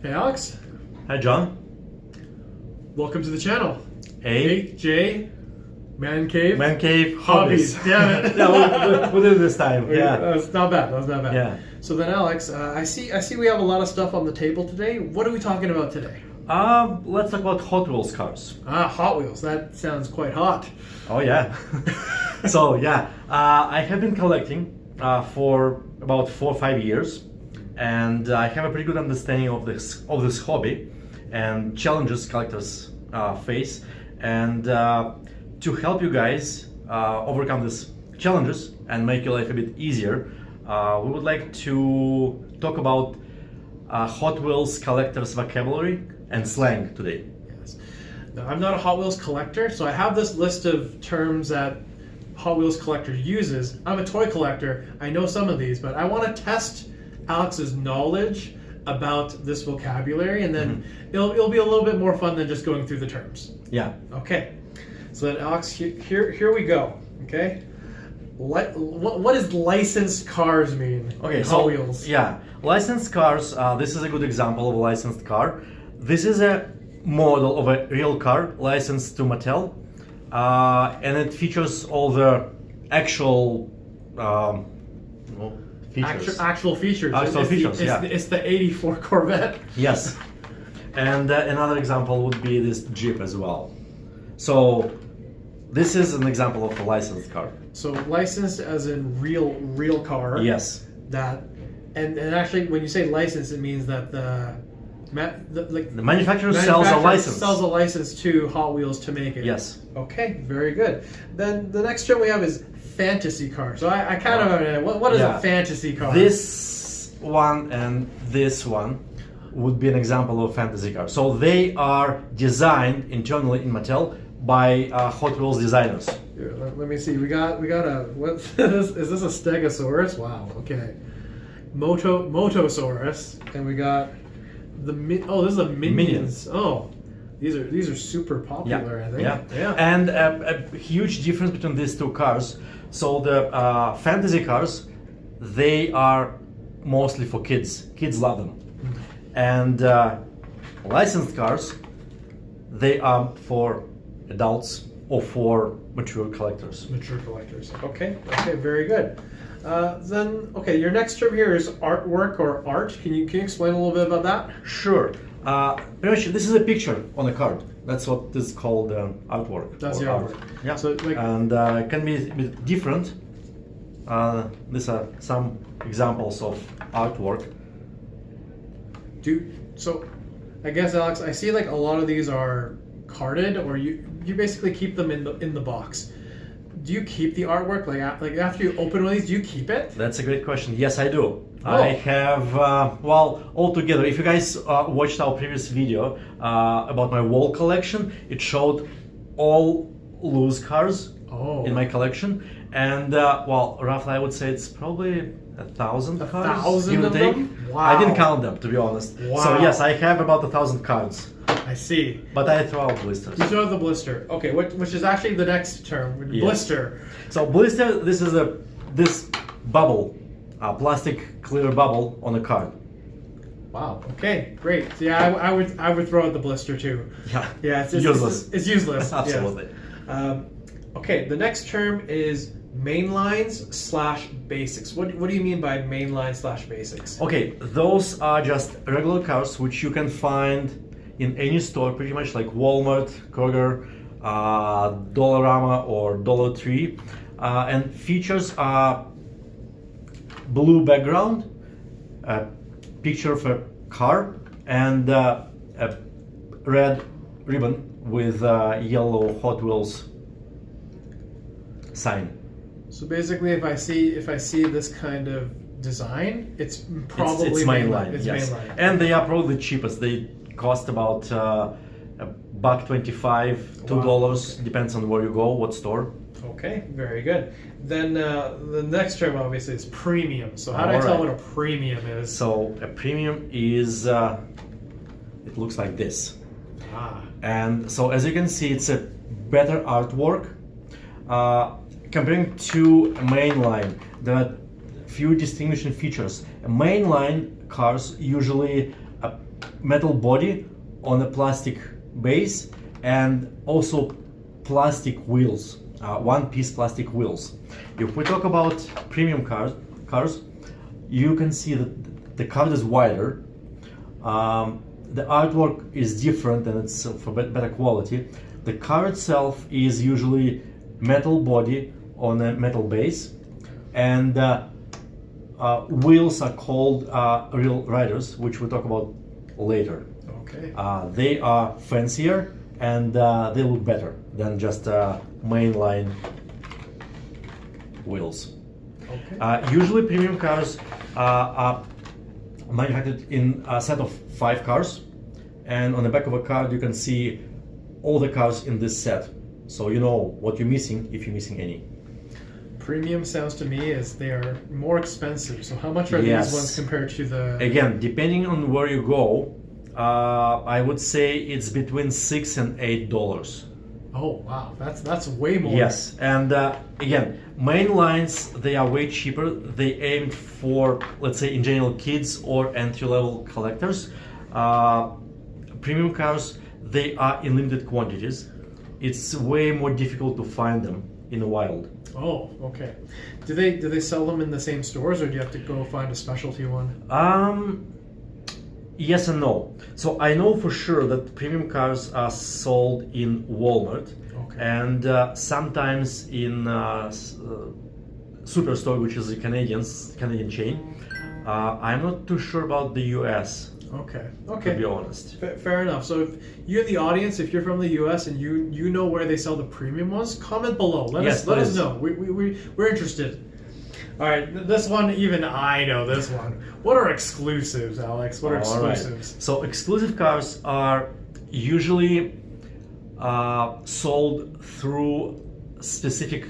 Hey Alex, Hi John. welcome to the channel. Hey. J, Man Cave. Man Cave Hobbies. Hobbies. Damn it. Yeah, we did it this time. Yeah. That's not bad. That's not bad. Yeah. So then, Alex, I see we have a lot of stuff on the table today. What are we talking about today? Let's talk about Hot Wheels cars. Hot Wheels. That sounds quite hot. Oh yeah. So yeah, I have been collecting for about 4 or 5 years, and I have a pretty good understanding of this hobby and challenges collectors face. And to help you guys overcome these challenges and make your life a bit easier, we would like to talk about Hot Wheels collectors vocabulary and slang today. Yes. Now, I'm not a Hot Wheels collector, so I have this list of terms that Hot Wheels collector uses. I'm a toy collector. I know some of these, but I want to test Alex's knowledge about this vocabulary, and then it'll be a little bit more fun than just going through the terms. Yeah. Okay. So then, Alex, here we go. Okay. What does licensed cars mean? Okay, Hot Wheels. Yeah, licensed cars. This is a good example of a licensed car. This is a model of a real car licensed to Mattel, and it features all the actual features. Actual features. Actual features, yeah. It's the '84 Corvette. Yes, and another example would be this Jeep as well. So this is an example of a licensed car. So licensed as in real car. Yes. That, and actually, when you say licensed, it means that the manufacturer sells a license. Sells a license to Hot Wheels to make it. Yes. Okay, very good. Then the next term we have is fantasy car. So I kind of what is a fantasy car? This one and this one would be an example of fantasy car. So they are designed internally in Mattel by Hot Wheels designers. Here, let me see. We got a what is this a Stegosaurus? Wow. Okay. Motosaurus, and we got this is a Minions. Oh, these are super popular. I think. Yeah. And a huge difference between these two cars. So the fantasy cars, they are mostly for kids. Kids love them. And licensed cars, they are for adults or for mature collectors. Mature collectors. Okay, very good. Then, your next term here is artwork or art. Can you explain a little bit about that? Sure. Pretty much, this is a picture on a card. That's what is called artwork. That's the artwork. Yeah. So, and it can be a bit different. These are some examples of artwork. So, I guess, Alex, I see like a lot of these are carded, or you basically keep them in the box. Do you keep the artwork like after you open one of these? Do you keep it? That's a great question. Yes, I do. Oh. I have altogether. If you guys watched our previous video about my wall collection, it showed all loose cars in my collection, and roughly I would say it's probably 1,000 cards. 1,000 of them? Wow. I didn't count them, to be honest. Wow. So yes, I have about 1,000 cards. I see. But I throw out blisters. You throw out the blister. Okay, which is actually the next term. Yes. Blister. So blister, this is this bubble, plastic clear bubble on a card. Wow. Okay. Great. So yeah, I would throw out the blister too. Yeah. Yeah. It's useless. It's useless. Absolutely. Yes. Okay. The next term is mainlines/basics. What do you mean by mainline/basics? Okay, those are just regular cars which you can find in any store, pretty much like Walmart, Kroger, Dollarama, or Dollar Tree, and features are blue background, a picture of a car, and a red ribbon with a yellow Hot Wheels sign. So basically, if I see this kind of design, it's probably it's mainline. It's yes. mainline. And they are probably the cheapest. They cost about $1.25, $2, depends on where you go, what store. Okay, very good. Then the next term obviously is premium. So how do I tell what a premium is? So a premium is it looks like this. And so as you can see, it's a better artwork. Comparing to a mainline, there are few distinguishing features. Mainline cars usually metal body on a plastic base, and also plastic wheels, one-piece plastic wheels. If we talk about premium cars, you can see that the card is wider. The artwork is different and it's for better quality. The car itself is usually metal body on a metal base, and wheels are called real riders, which we'll talk about later. Okay. They are fancier and they look better than just mainline wheels. Okay. Usually premium cars are manufactured in a set of 5 cars, and on the back of a card you can see all the cars in this set, so you know what you're missing if you're missing any. Premium sounds to me as they are more expensive. So how much are Yes. these ones compared to the? Again, depending on where you go, I would say it's between $6 and $8. Oh wow, that's way more. Yes, and again, main lines, they are way cheaper. They aimed for, let's say, in general, kids or entry-level collectors. Premium cars, they are in limited quantities. It's way more difficult to find them in the wild. Oh, okay. Do they sell them in the same stores, or do you have to go find a specialty one? Yes and no. So I know for sure that premium cars are sold in Walmart, Okay. and sometimes in Superstore, which is a Canadian chain. I'm not too sure about the US, Okay. to Okay. be honest. Fair enough. So if you in the audience, if you're from the U.S. and you know where they sell the premium ones, comment below. Let Yes, us please. know. We're interested. All right, this one, even I know this one. What are exclusives, Alex? What are All right. exclusives? So exclusive cars are usually sold through specific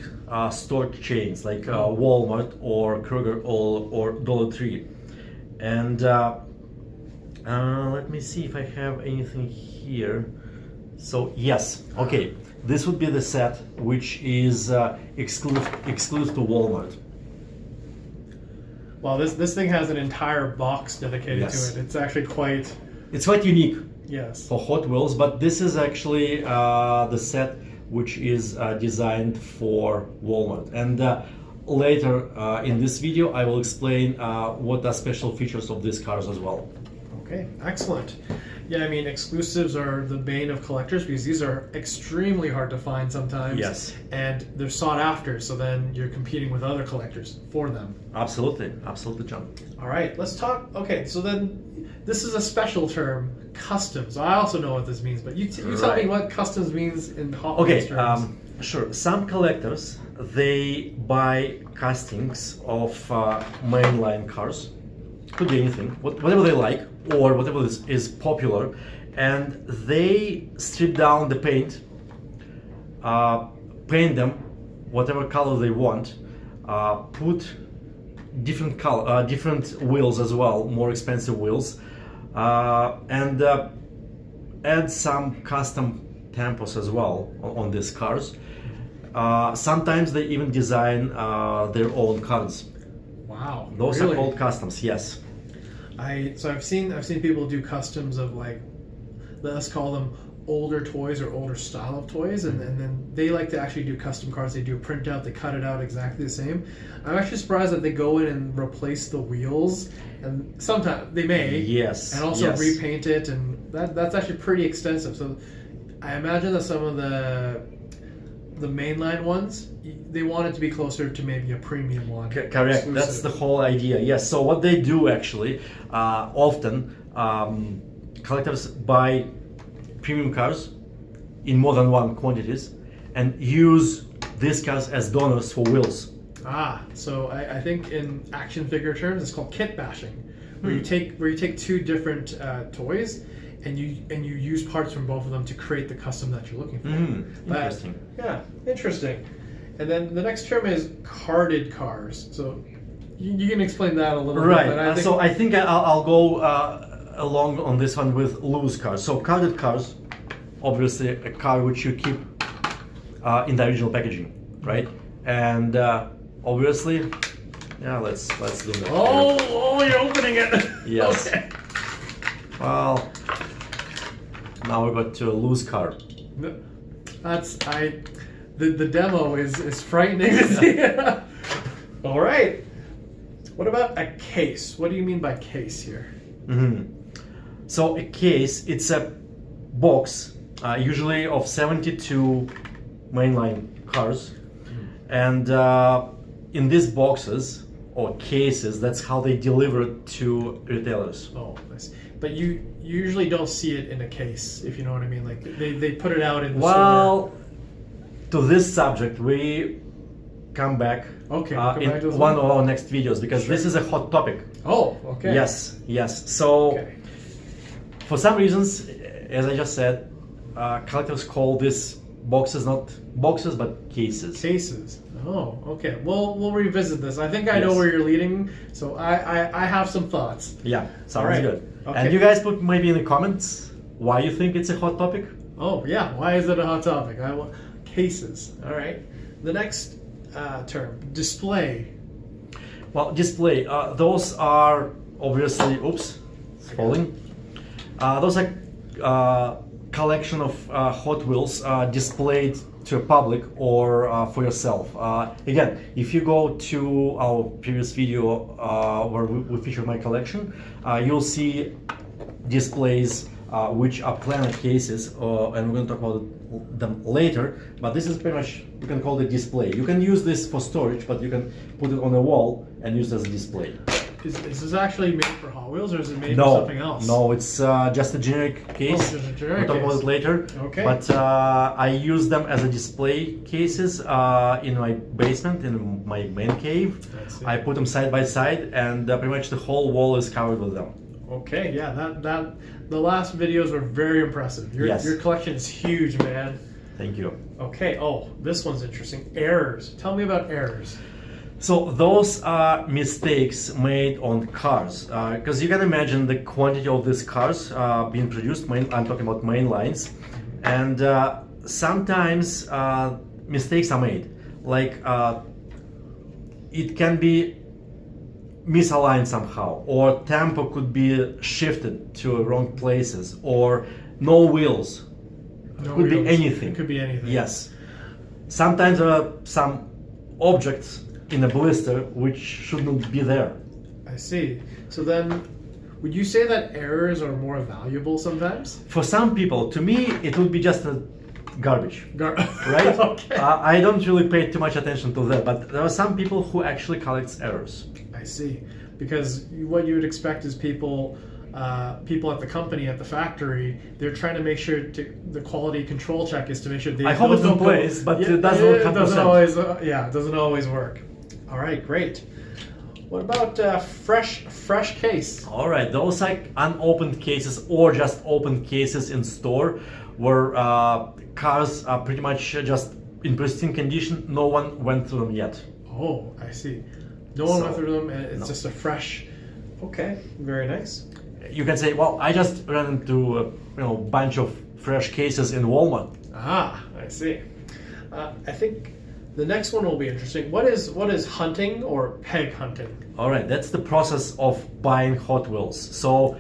store chains like Walmart or Kroger or Dollar Tree. And let me see if I have anything here. So yes, okay, this would be the set which is exclusive to Walmart. Well, this thing has an entire box dedicated Yes. to it. It's actually quite. It's quite unique Yes. for Hot Wheels, but this is actually the set which is designed for Walmart. And later in this video, I will explain what are special features of these cars as well. Okay, excellent. Yeah, I mean, exclusives are the bane of collectors because these are extremely hard to find sometimes. Yes. And they're sought after, so then you're competing with other collectors for them. Absolutely, absolutely, John. All right, let's talk. Okay, so then this is a special term, customs. I also know what this means, but you tell me Right. what customs means in Hot Wheels Okay, terms. sure. Some collectors, they buy castings of mainline cars. Could be anything, whatever they like or whatever is popular, and they strip down the paint, paint them whatever color they want, put different wheels as well, more expensive wheels, and add some custom tempos as well on these cars. Sometimes they even design their own cards. Wow, Those really? are called customs, yes. I've seen people do customs of, like, let's call them older toys or older style of toys, and then they like to actually do custom cards. They do a printout, they cut it out exactly the same. I'm actually surprised that they go in and replace the wheels, and sometimes they may, Yes, and also yes. repaint it, and that's actually pretty extensive. So I imagine that some of the mainline ones, they want it to be closer to maybe a premium one. Correct. Exclusive. That's the whole idea. Yes. So what they do actually, often collectors buy premium cars in more than one quantities and use these cars as donors for wheels. So I think in action figure terms, it's called kit bashing, where you take two different toys, and you use parts from both of them to create the custom that you're looking for. Interesting. Yeah, interesting. And then the next term is carded cars. So you can explain that a little Right. bit. But So I think I'll go along on this one with loose cars. So carded cars, obviously a car which you keep in the original packaging, right? And obviously, yeah, let's do that. Oh, you're opening it. Yes. Okay. Well, Now we got to a loose car. The demo is frightening to see. All right. What about a case? What do you mean by case here? So a case, it's a box, usually of 72 mainline cars, and in these boxes or cases, that's how they deliver it to retailers. Oh, I see. But you usually don't see it in a case, if you know what I mean. Like they put it out in the store. To this subject, we come back in one of our next videos, because this is a hot topic. Oh, okay. Yes. So, for some reasons, as I just said, collectors call these boxes not boxes but cases. Cases. Oh, okay. We'll revisit this. I think I know where you're leading, so I have some thoughts. Yeah, sounds good. Okay. And you guys put maybe in the comments why you think it's a hot topic. Oh yeah, why is it a hot topic? Cases. All right. The next term, display. Well, display. Those are obviously. Oops, it's falling. Those are collection of Hot Wheels displayed to a public or for yourself. Again, if you go to our previous video where we feature my collection, you'll see displays which are planar cases, and we're going to talk about them later. But this is pretty much, you can call it display. You can use this for storage, but you can put it on a wall and use it as a display. Is this actually made for Hot Wheels, or is it made for something else? No, it's just a generic case. Oh, just a generic we'll talk about it later. Okay. But I use them as a display cases in my basement, in my man cave. I put them side by side, and pretty much the whole wall is covered with them. Okay, yeah, that the last videos were very impressive. Your collection is huge, man. Thank you. Okay, this one's interesting. Errors. Tell me about errors. So those are mistakes made on cars, because you can imagine the quantity of these cars being produced. I'm talking about main lines, and sometimes mistakes are made. Like it can be misaligned somehow, or tempo could be shifted to wrong places, or no wheels. Could be anything. It could be anything. Yes. Sometimes there are some objects in a blister which shouldn't be there. I see. So then, would you say that errors are more valuable sometimes? For some people, to me, it would be just a garbage. Right? Okay. I don't really pay too much attention to that, but there are some people who actually collect errors. I see. Because what you would expect is people at the company, at the factory, they're trying to make sure the quality control check is to make sure I hope it's in place, but it doesn't work 100%. It doesn't always work. All right, great. What about fresh case? All right, those like unopened cases or just open cases in store where cars are pretty much just in pristine condition. No one went through them yet. Oh, I see. No one went through them, and it's just a fresh. Okay, very nice. You can say, well, I just ran into a bunch of fresh cases in Walmart. Ah, I see. I think the next one will be interesting. What is hunting or peg hunting? All right, that's the process of buying Hot Wheels. So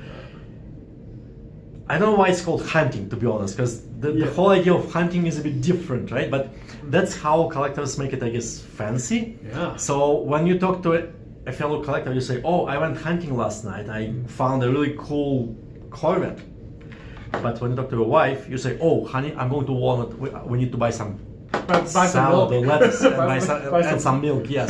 I don't know why it's called hunting, to be honest, because the whole idea of hunting is a bit different, right? But that's how collectors make it, I guess, fancy. Yeah. So when you talk to a fellow collector, you say, oh, I went hunting last night. I found a really cool Corvett. But when you talk to your wife, you say, oh, honey, I'm going to Walmart. We need to buy some salad or lettuce and some milk, yes.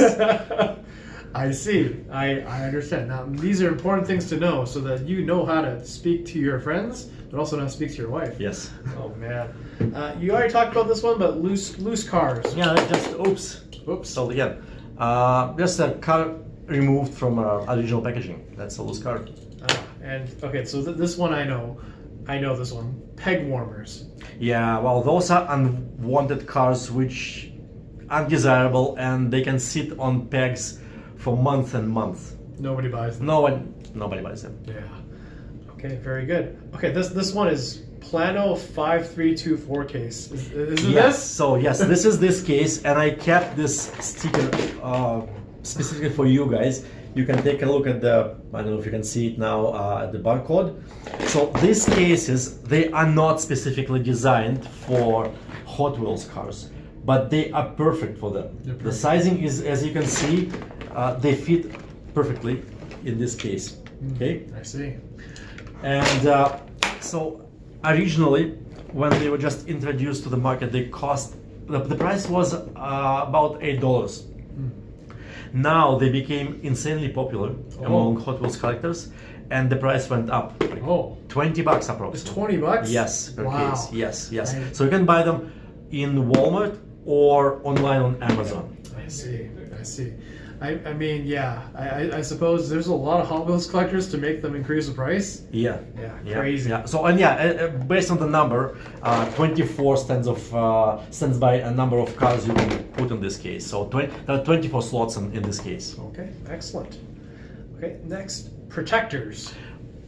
I see. I understand. Now, these are important things to know so that you know how to speak to your friends, but also how to speak to your wife. Yes. Oh, man. You already talked about this one, but loose cars. Yeah, just, oops. So again, just a car removed from original packaging. That's a loose car. Okay, so this one I know this one. Peg warmers. Yeah, well, those are unwanted cars which are undesirable, and they can sit on pegs for months and months. Nobody buys them. Nobody buys them. Yeah. Okay, very good. Okay, this one is Plano 5324 case. Is it this? So yes, this is this case, and I kept this sticker specifically for you guys. you can take a look at the, I don't know if you can see it now, at the barcode. So these cases, they are not specifically designed for Hot Wheels cars, but they are perfect for them. The sizing is, as you can see, they fit perfectly in this case. Okay, I see. And so originally, when they were just introduced to the market, they cost, the price was about $8. Now they became insanely popular among Hot Wheels collectors, and the price went up. Like $20 approximately. It's $20? Yes, per case. Yes. Right. So you can buy them in Walmart or online on Amazon. I see. I mean, yeah. I suppose there's a lot of Hot Wheels collectors to make them increase the price. Yeah. Crazy. Yeah. So based on the number, 24 stands by a number of cars you can put in this case. So there are 24 slots in this case. Okay, excellent. Okay, next, protectors.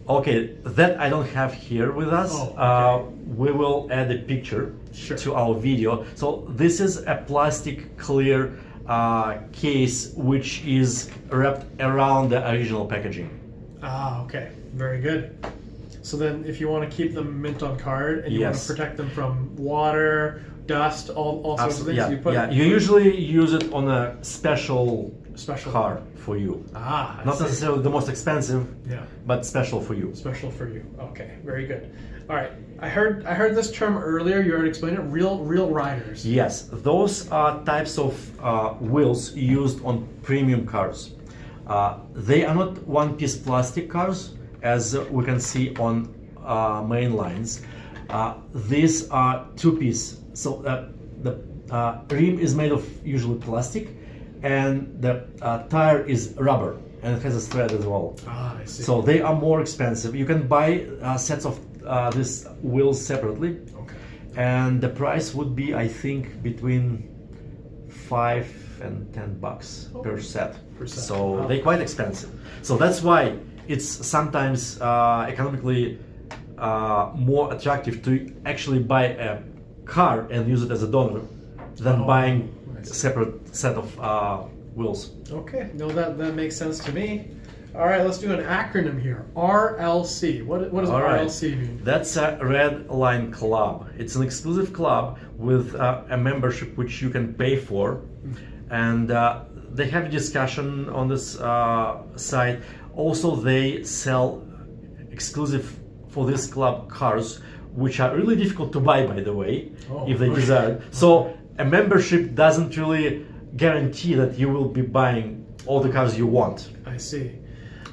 Okay, that I don't have here with us. We will add a picture to our video. So this is a plastic clear case which is wrapped around the original packaging. Okay, very good. So then if you want to keep them mint on card and you want to protect them from water, dust, all sorts of things, you usually use it on a special car for you. Not necessarily the most expensive, but special for you. Special for you. Okay, very good. All right, I heard this term earlier. You already explained it. Real riders. Yes, those are types of wheels used on premium cars. They are not one-piece plastic cars, as we can see on main lines. These are two-piece. So the rim is made of usually plastic, and the tire is rubber, and it has a thread as well. I see. So they are more expensive. You can buy sets of these wheels separately, and the price would be, I think, between $5 and $10 per set. So they're quite expensive. So that's why it's sometimes economically more attractive to actually buy a car and use it as a donor than buying a separate set of wheels. Okay, no, that makes sense to me. All right, let's do an acronym here. RLC. What does RLC mean? That's a Red Line Club. It's an exclusive club with a membership which you can pay for, and they have a discussion on this site. Also, they sell exclusive for this club cars, which are really difficult to buy, by the way, if they desire. So a membership doesn't really guarantee that you will be buying all the cars you want. I see.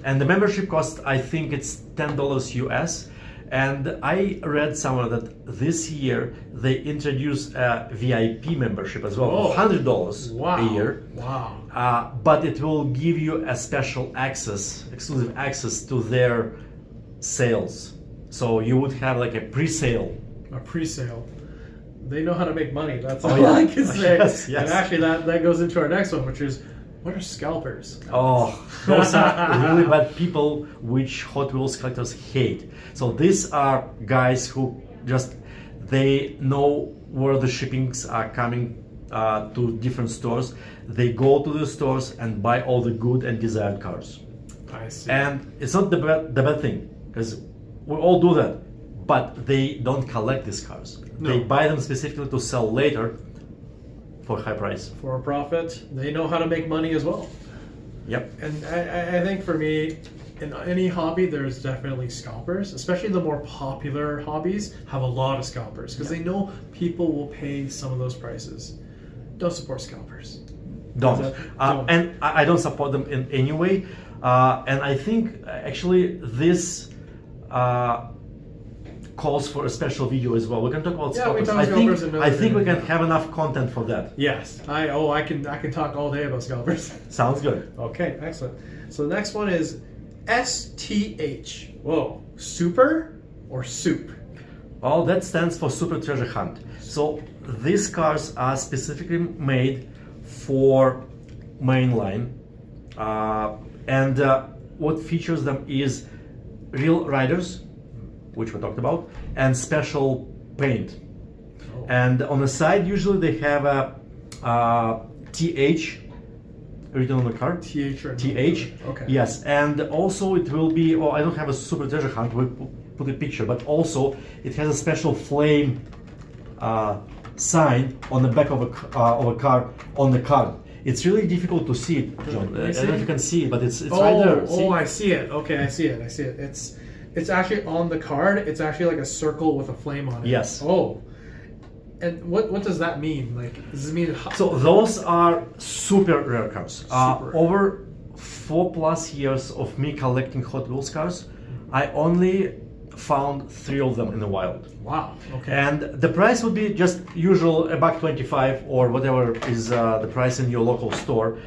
And the membership cost, I think it's $10 US. And I read somewhere that this year they introduced a VIP membership as well, $100 a year. Wow. But it will give you a special access, exclusive access to their sales. So you would have like a pre-sale. A pre-sale. They know how to make money. That's all I can say. Yes. And actually, that goes into our next one, which is, what are scalpers? Those are really bad people which Hot Wheels collectors hate. So these are guys who they know where the shippings are coming to different stores. They go to the stores and buy all the good and desired cars. I see. And it's not the bad thing, because we all do that, but they don't collect these cars. No. They buy them specifically to sell later for a high price. For a profit. They know how to make money as well. Yep. And I think for me, in any hobby, there's definitely scalpers. Especially the more popular hobbies have a lot of scalpers, because they know people will pay some of those prices. Don't support scalpers. Don't. And I don't support them in any way. And I think actually this calls for a special video as well. We can talk about scalpers. I think we can have enough content for that. Yes. I can talk all day about scalpers. Sounds good. Okay, excellent. So the next one is STH. Whoa, super or soup? Well, that stands for Super Treasure Hunt. So these cars are specifically made for mainline, and what features them is real riders, which we talked about, and special paint. And on the side, usually they have a TH written on the card. TH or TH. Okay. Yes, and also it will be. Well, I don't have a super treasure hunt. We'll put a picture, but also it has a special flame sign on the back of a card on the card. It's really difficult to see it, John. I don't know if you can see it, but it's right there. See? Oh, I see it. Okay, I see it. It's actually on the card. It's actually like a circle with a flame on it. Yes. Oh. And what does that mean? Like, does it mean? So those are super rare cars. Super rare. Over 4+ years of me collecting Hot Wheels cars, I only found 3 of them in the wild. Wow. Okay. And the price would be just usual $1.25 or whatever is the price in your local store.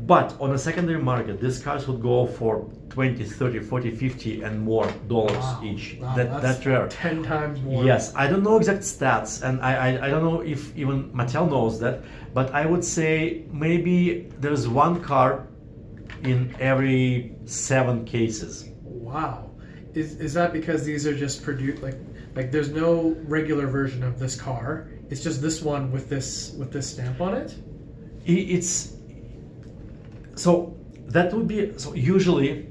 But on the secondary market, these cars would go for $20, $30, $40, $50 and more dollars each. Wow, That's rare. 10 times more. Yes, I don't know exact stats, and I don't know if even Mattel knows that, but I would say maybe there's 1 car in every 7 cases. Wow. Is that because these are just produced like there's no regular version of this car? It's just this one with this stamp on it? It's so that would be so usually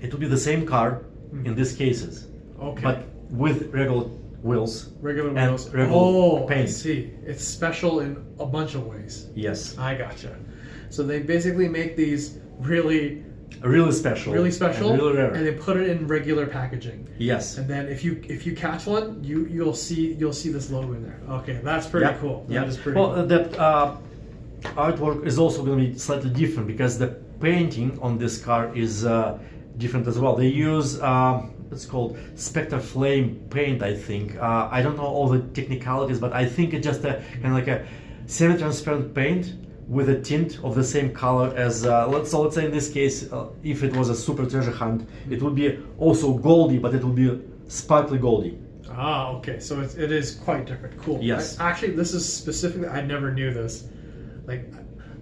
it would be the same car in these cases. Okay. But with regular wheels. Regular and wheels. regular paint. I see. It's special in a bunch of ways. Yes. I gotcha. So they basically make these really special. Really special, and really rare. and they put it in regular packaging. Yes. And then if you catch one, you'll see this logo in there. Okay, that's pretty cool. Yeah. That is pretty Well, cool. that artwork is also going to be slightly different because the painting on this car is different as well. They use it's called Spectre Flame paint, I think. I don't know all the technicalities, but I think it's just a kind of like a semi-transparent paint with a tint of the same color as let's say in this case, if it was a super treasure hunt, it would be also goldy, but it would be sparkly goldy. Ah, okay. So it is quite different. Cool. Yes. Actually, this is specifically. I never knew this. Like,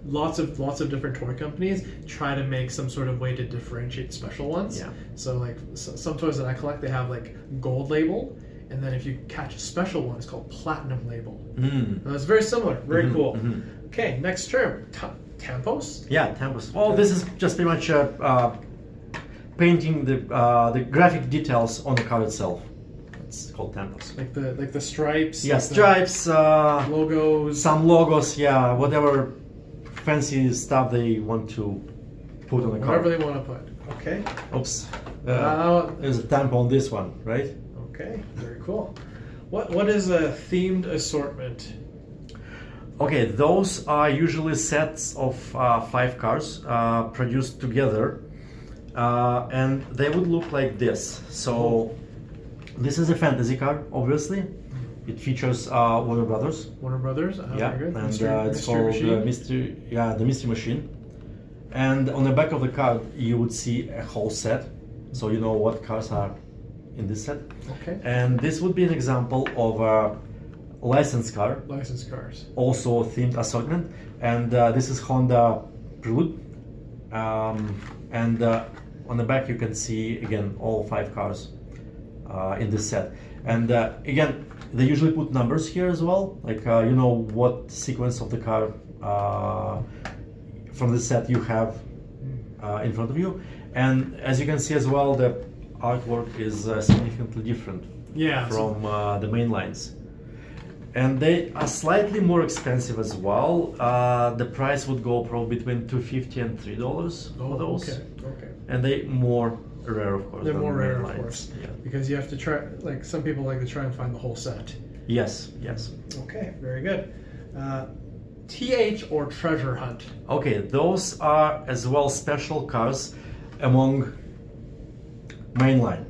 lots of different toy companies try to make some sort of way to differentiate special ones. Yeah. So like some toys that I collect, they have like gold label, and then if you catch a special one, it's called platinum label. Now, it's very similar. Very cool. Okay, next term. Tampos. Yeah, Tampos. Well, this is just pretty much painting the graphic details on the car itself. It's called Tampos. Like the stripes. Yeah, like stripes, logos. some logos, yeah, whatever fancy stuff they want to put on the car. Whatever they want to put. Okay. Oops. Uh, There's a tampo on this one, right? Okay, very cool. What is a themed assortment? Okay, those are usually sets of 5 cars produced together, and they would look like this. So this is a fantasy car, obviously. It features Warner Brothers. Warner Brothers. Yeah, Very good. and Mystery it's called Machine. the Mystery Machine. And on the back of the card, you would see a whole set, so you know what cars are in this set. Okay. And this would be an example of a licensed car, Licensed cars. also themed assortment. And this is Honda Prelude. And on the back, you can see again all 5 cars in this set. And again, they usually put numbers here as well, like you know what sequence of the car from the set you have in front of you. And as you can see as well, the artwork is significantly different from the main lines. And they are slightly more expensive as well. The price would go probably between $2.50 and $3 for those. Okay. And they more rare, of course. They're than more the main rare, of lines. course, Yeah. because you have to try. Like some people like to try and find the whole set. Yes. Okay, very good. TH or treasure hunt. Okay, those are as well special cars among mainline.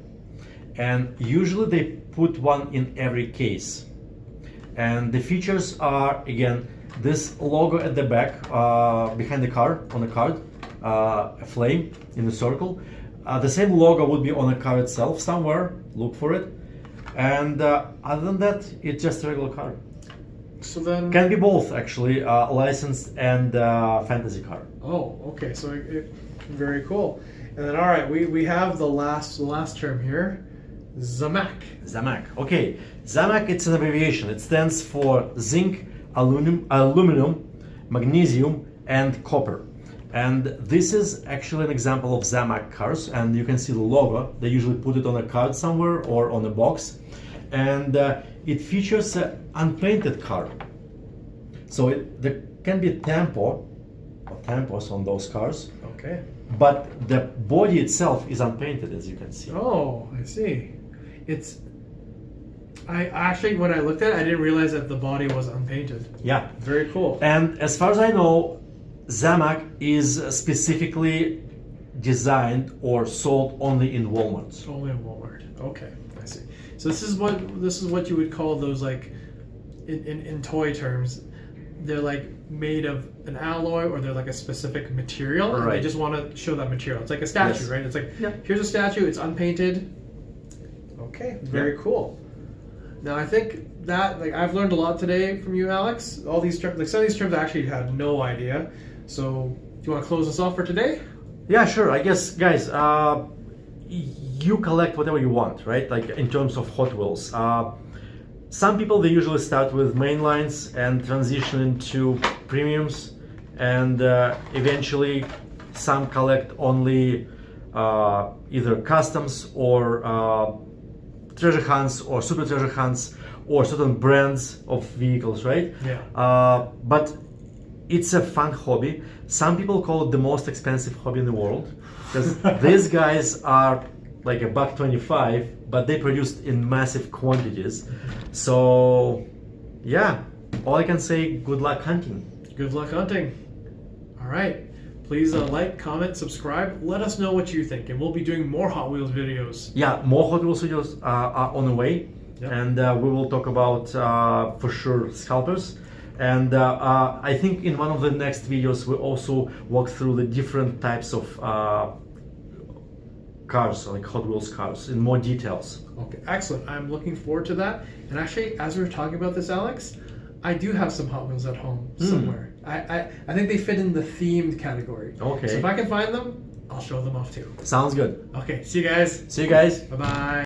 And usually they put one in every case. And the features are, again, this logo at the back, behind the car, on the card, a flame in a circle. The same logo would be on the car itself somewhere, look for it. And other than that, it's just a regular car. So then... Can be both, actually, licensed and fantasy car. Oh, okay, so very cool. And then, all right, we have the last term here, Zamak. Zamak. Okay, Zamak, it's an abbreviation. It stands for zinc, aluminum, magnesium, and copper. And this is actually an example of Zamac cars, and you can see the logo. They usually put it on a card somewhere or on a box, and it features an unpainted car. So there can be tampos on those cars. Okay. But the body itself is unpainted, as you can see. Oh, I see. I actually, when I looked at it, I didn't realize that the body was unpainted. Yeah. Very cool. And as far as I know, Zamac is specifically designed or sold only in Walmart. Only in Walmart. Okay, I see. So this is what you would call those, like, in toy terms, they're like made of an alloy, or they're like a specific material, and Right. they just want to show that material. It's like a statue, Yes. right? It's like, Yeah. here's a statue, it's unpainted. Okay, very cool. Now I think that, like, I've learned a lot today from you, Alex. All these terms, like some of these terms I actually had no idea. So do you want to close us off for today? Yeah, sure. I guess, guys, you collect whatever you want, right? Like in terms of Hot Wheels. Some people, they usually start with mainlines and transition into premiums, and eventually some collect only either customs or treasure hunts or super treasure hunts or certain brands of vehicles, right? Yeah. But it's a fun hobby. Some people call it the most expensive hobby in the world, because these guys are like $1.25, but they produced in massive quantities. So yeah, all I can say, good luck hunting. Good luck hunting. All right. Please like, comment, subscribe. Let us know what you think, and we'll be doing more Hot Wheels videos. Yeah, more Hot Wheels videos are on the way. Yep. And we will talk about for sure scalpers. And I think in one of the next videos we also walk through the different types of cars, like Hot Wheels cars, in more details. Okay, excellent. I'm looking forward to that. And actually, as we were talking about this, Alex, I do have some Hot Wheels at home somewhere. I think they fit in the themed category. Okay. So if I can find them, I'll show them off too. Sounds good. Okay, see you guys. See you guys. Bye-bye.